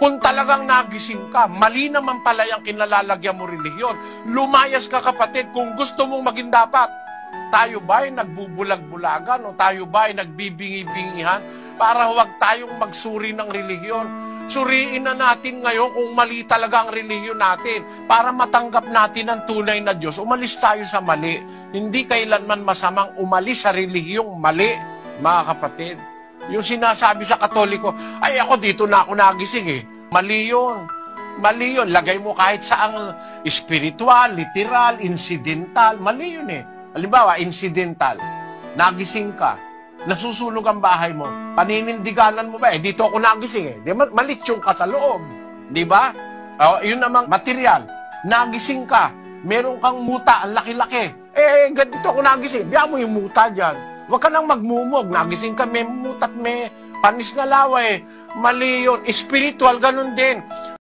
Kung talagang nagising ka, mali naman pala yung kinalalagyan mo relihiyon. Lumayas ka, kapatid, kung gusto mong maging dapat. Tayo ba ay nagbubulag-bulagan o tayo ba ay nagbibingi-bingihan para huwag tayong magsuri ng relihiyon? Suriin na natin ngayon kung mali talaga ang relihiyon natin para matanggap natin ang tunay na Diyos. Umalis tayo sa mali. Hindi kailanman masamang umalis sa relihiyong mali, mga kapatid. Yung sinasabi sa Katoliko, ay ako dito na ako nagising eh. Mali yun. Mali yun. Lagay mo kahit saang spiritual, literal, incidental. Mali yun eh. Halimbawa, incidental. Nagising ka. Nasusunog ang bahay mo. Paninindiganan mo ba? Eh, dito ako nagising eh. Di, malitsyon ka sa loob. Di ba? Yun namang material. Nagising ka. Meron kang muta, ang laki-laki. Eh, dito ako nagising. Biya mo yung muta dyan. Huwag ka nang magmumog. Nagising ka, may mutat, may panis na laway. Mali yun. Spiritual, ganun din.